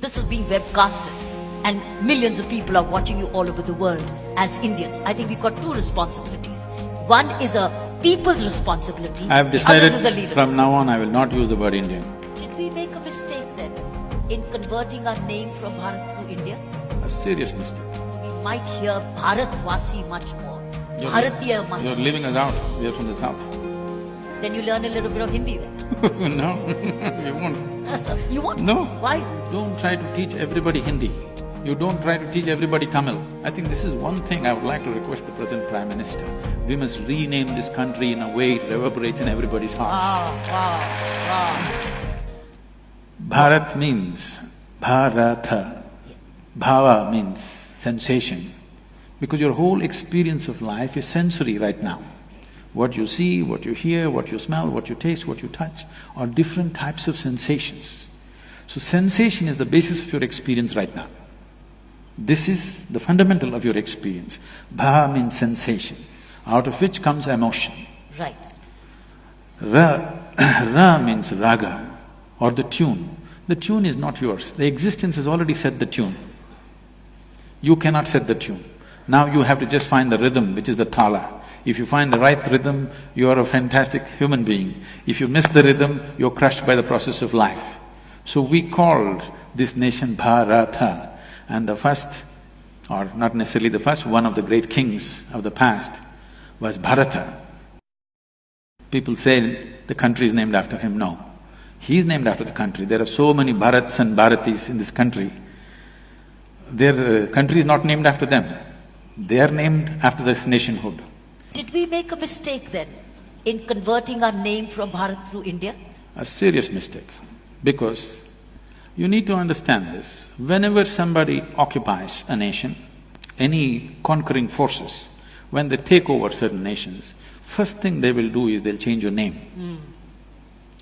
this is being webcasted and millions of people are watching you all over the world as Indians. I think we've got two responsibilities. One is a people's responsibility, I have the other is a decided leader's. from now on I will not use the word Indian. Did we make a mistake then in converting our name from Bharat to India? A serious mistake. So we might hear Bharatvasi much more, You're- Bharatiya much You're more. leaving us out, we are from the south. Then you learn a little bit of Hindi then. No, you won't. You want? No. Why? Don't try to teach everybody Hindi. You don't try to teach everybody Tamil. I think this is one thing I would like to request the present Prime Minister. We must rename this country in a way it reverberates in everybody's hearts. Wow. Bharat means Bharata. Bhava means sensation. Because your whole experience of life is sensory right now. What you see, what you hear, what you smell, what you taste, what you touch are different types of sensations. So sensation is the basis of your experience right now. This is the fundamental of your experience. Bha means sensation, out of which comes emotion. Right. Ra means raga or the tune. The tune is not yours, the existence has already set the tune. You cannot set the tune. Now you have to just find the rhythm, which is the thala. If you find the right rhythm, you are a fantastic human being. If you miss the rhythm, you're crushed by the process of life. So we called this nation Bharata, and the first, or not necessarily the first, one of the great kings of the past was Bharata. People say the country is named after him. No, he is named after the country. There are so many Bharats and Bharatis in this country. Their country is not named after them. They are named after this nationhood. Did we make a mistake then in converting our name from Bharat to India? A serious mistake, because you need to understand this. Whenever somebody occupies a nation, any conquering forces, when they take over certain nations, first thing they will do is they'll change your name.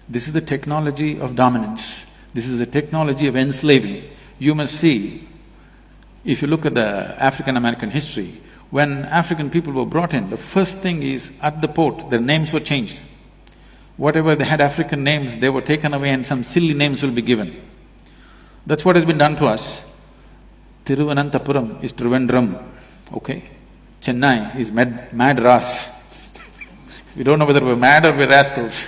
This is the technology of dominance. This is the technology of enslaving. You must see, if you look at the African-American history, when African people were brought in, the first thing is, at the port, their names were changed. Whatever they had African names, they were taken away and some silly names will be given. That's what has been done to us. Thiruvananthapuram is Trivandrum, okay? Chennai is Madras. We don't know whether we're mad or we're rascals.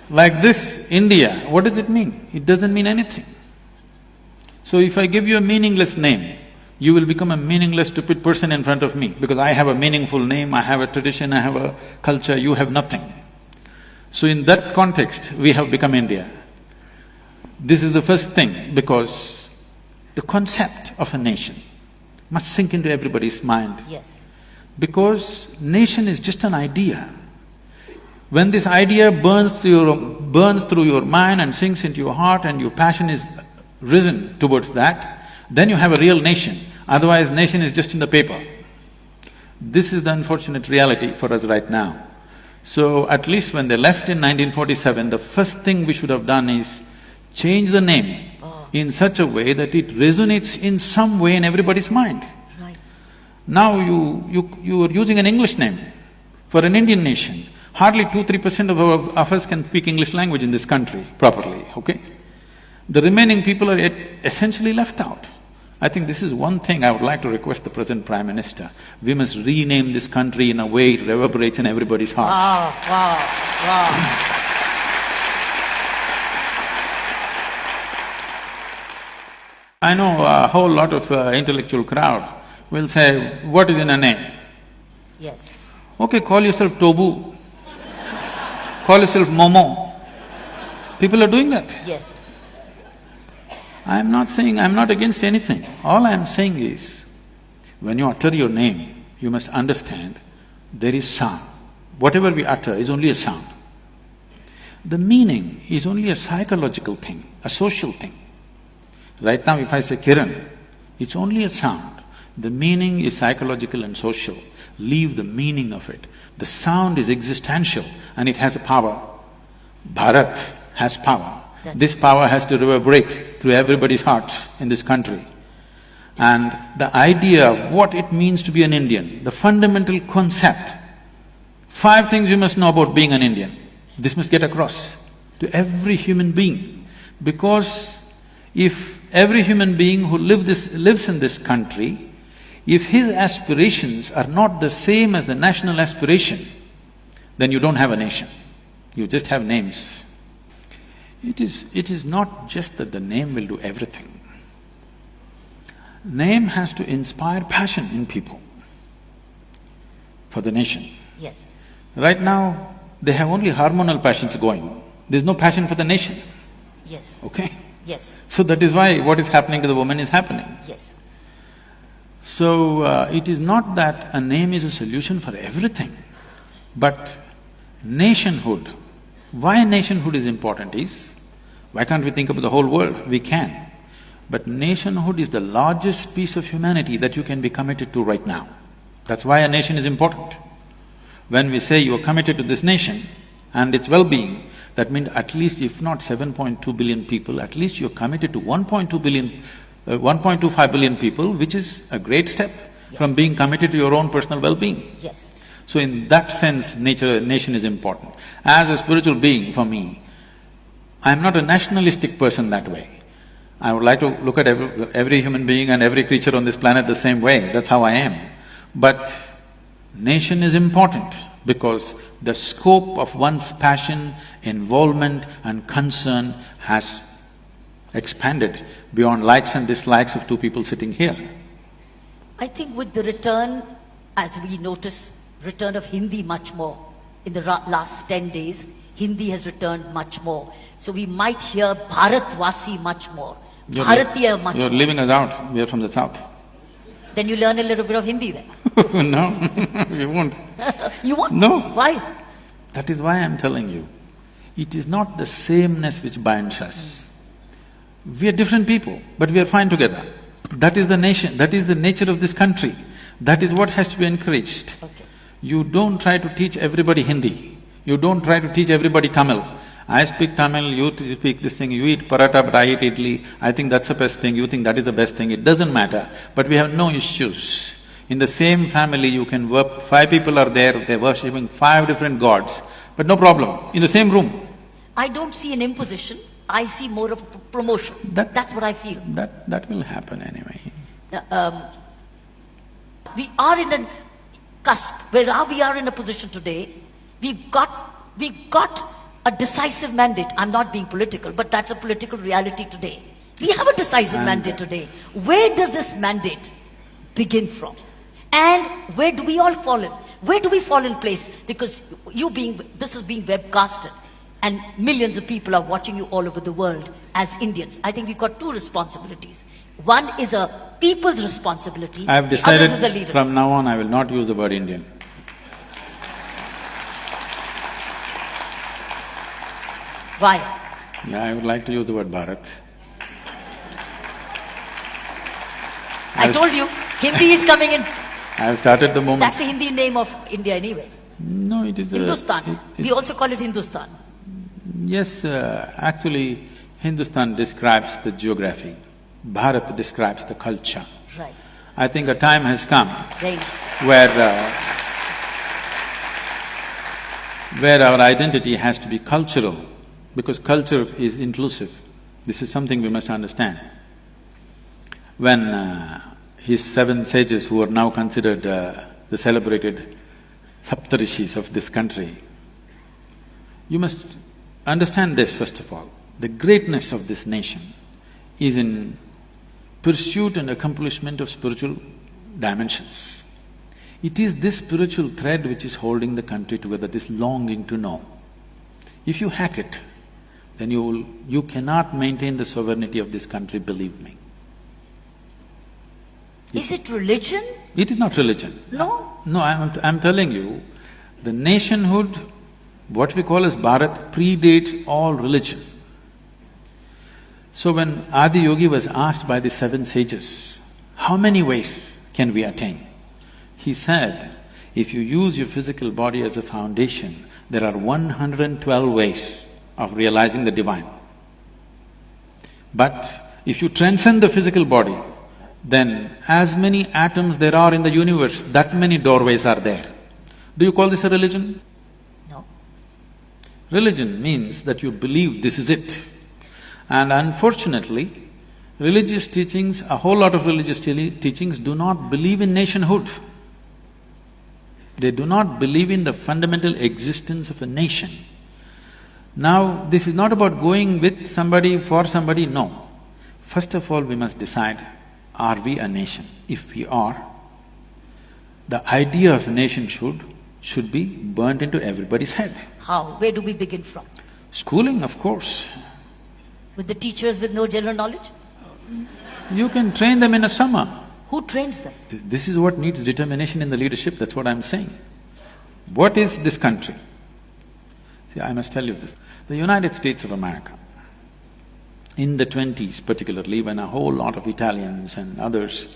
Like this, India, what does it mean? It doesn't mean anything. So if I give you a meaningless name, you will become a meaningless, stupid person in front of me, because I have a meaningful name, I have a tradition, I have a culture, you have nothing. So in that context, we have become India. This is the first thing, because the concept of a nation must sink into everybody's mind. Yes. Because nation is just an idea. When this idea burns through your mind and sinks into your heart and your passion is risen towards that, then you have a real nation. Otherwise, nation is just in the paper. This is the unfortunate reality for us right now. So at least when they left in 1947, the first thing we should have done is change the name in such a way that it resonates in some way in everybody's mind. Right. Now you are using an English name for an Indian nation. Hardly 2–3% of us can speak English language in this country properly, okay? The remaining people are essentially left out. I think this is one thing I would like to request the present Prime Minister. We must rename this country in a way it reverberates in everybody's hearts. Wow. I know a whole lot of intellectual crowd will say, what is in a name? Yes. Okay, call yourself Tobu, call yourself Momo. People are doing that. Yes. I'm not saying… I'm not against anything. All I'm saying is, when you utter your name, you must understand there is sound. Whatever we utter is only a sound. The meaning is only a psychological thing, a social thing. Right now if I say Kiran, it's only a sound. The meaning is psychological and social. Leave the meaning of it. The sound is existential and it has a power. Bharat has power. This power has to reverberate through everybody's hearts in this country. And the idea of what it means to be an Indian, the fundamental concept, 5 things you must know about being an Indian, this must get across to every human being. Because if every human being who lives in this country, if his aspirations are not the same as the national aspiration, then you don't have a nation, you just have names. It is not just that the name will do everything. Name has to inspire passion in people for the nation. Yes. Right now, they have only hormonal passions going. There's no passion for the nation. Yes. Okay? Yes. So that is why what is happening to the woman is happening. Yes. So, it is not that a name is a solution for everything, but nationhood. Why nationhood is important is, why can't we think about the whole world? We can. But nationhood is the largest piece of humanity that you can be committed to right now. That's why a nation is important. When we say you are committed to this nation and its well-being, that means at least if not 7.2 billion people, at least you're committed to 1.25 billion people, which is a great step from being committed to your own personal well-being. Yes. So in that sense, nation is important. As a spiritual being, for me, I'm not a nationalistic person that way. I would like to look at every human being and every creature on this planet the same way, that's how I am. But nation is important because the scope of one's passion, involvement and concern has expanded beyond likes and dislikes of two people sitting here. I think with the return, as we notice, return of Hindi much more. In the last 10 days, Hindi has returned much more. So we might hear Bharatvasi much more, Bharatiya much more. You're leaving us out, we are from the south. Then you learn a little bit of Hindi then. No, we won't. You won't? No. Why? That is why I'm telling you, it is not the sameness which binds us. We are different people, but we are fine together. That is the nation, that is the nature of this country. That is what has to be encouraged. Okay. You don't try to teach everybody Hindi. You don't try to teach everybody Tamil. I speak Tamil, you speak this thing, you eat paratha but I eat idli, I think that's the best thing, you think that is the best thing, it doesn't matter. But we have no issues. In the same family you can work, 5 people are there, they're worshipping 5 different gods, but no problem, in the same room. I don't see an imposition, I see more of a promotion. That's what I feel. That will happen anyway. We are in a cusp, where we are in a position today, we've got a decisive mandate. I'm not being political, but that's a political reality today. We have a decisive mandate today. Where does this mandate begin from? And where do we all fall in? Where do we fall in place? Because this is being webcasted and millions of people are watching you all over the world as Indians. I think we've got 2 responsibilities. One is a people's responsibility, I have the other decided is a leader's. from now on I will not use the word Indian. Why? Yeah, I would like to use the word Bharat. I told you, Hindi is coming in. I have started the movement. That's the Hindi name of India anyway. No, it is Hindustan. We also call it Hindustan. Yes, actually Hindustan describes the geography, Bharat describes the culture. Right. I think a time has come Very nice. where our identity has to be cultural, because culture is inclusive. This is something we must understand. When his 7 sages, who are now considered the celebrated Saptarishis of this country, you must understand this first of all. The greatness of this nation is in pursuit and accomplishment of spiritual dimensions. It is this spiritual thread which is holding the country together, this longing to know. If you hack it, then you cannot maintain the sovereignty of this country, believe me. Is it religion? It is not religion. No? No, I'm telling you, the nationhood, what we call as Bharat, predates all religion. So when Adi Yogi was asked by the 7 sages, how many ways can we attain? He said, if you use your physical body as a foundation, there are 112 ways of realizing the divine. But if you transcend the physical body, then as many atoms there are in the universe, that many doorways are there. Do you call this a religion? No. Religion means that you believe this is it. And unfortunately, religious teachings, a whole lot of religious teachings do not believe in nationhood. They do not believe in the fundamental existence of a nation. Now, this is not about going with somebody, for somebody, no. First of all, we must decide, are we a nation? If we are, the idea of a nation should be burnt into everybody's head. How? Where do we begin from? Schooling, of course. With the teachers with no general knowledge? You can train them in a summer. Who trains them? This is what needs determination in the leadership, that's what I'm saying. What is this country? See, I must tell you this. The United States of America, in the 20s particularly, when a whole lot of Italians and others,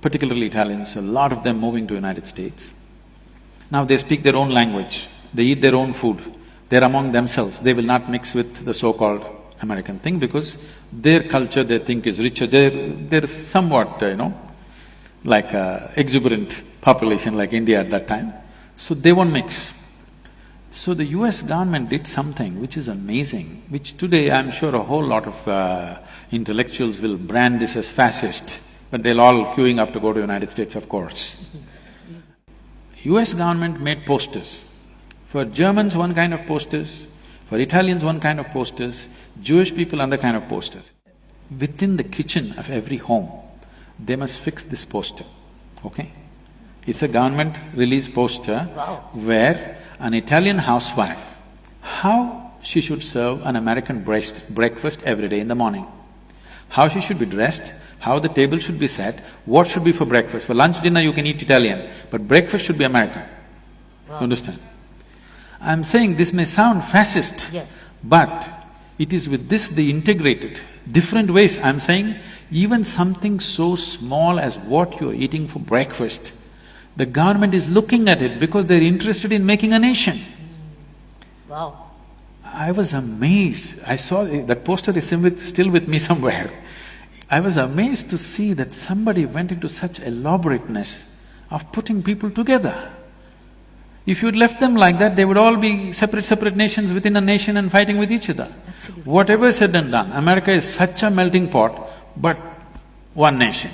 particularly Italians, a lot of them moving to United States, now they speak their own language, they eat their own food, they're among themselves, they will not mix with the so-called American thing because their culture they think is richer, they're somewhat, like a exuberant population like India at that time, so they won't mix. So the US government did something which is amazing, which today I'm sure a whole lot of intellectuals will brand this as fascist, but they'll all queuing up to go to United States, of course. US government made posters. For Germans, one kind of posters, for Italians, one kind of posters, Jewish people, another kind of posters. Within the kitchen of every home, they must fix this poster, okay? It's a government-released poster. Wow. Where an Italian housewife, how she should serve an American breakfast every day in the morning, how she should be dressed, how the table should be set, what should be for breakfast. For lunch, dinner you can eat Italian, but breakfast should be American. Wow. You understand? I'm saying this may sound fascist, Yes. but it is with this they integrated different ways. I'm saying even something so small as what you're eating for breakfast, the government is looking at it because they're interested in making a nation. Wow. I was amazed. I saw that poster is still with me somewhere. I was amazed to see that somebody went into such elaborateness of putting people together. If you'd left them like that, they would all be separate nations within a nation and fighting with each other. Absolutely. Whatever said and done, America is such a melting pot, but one nation,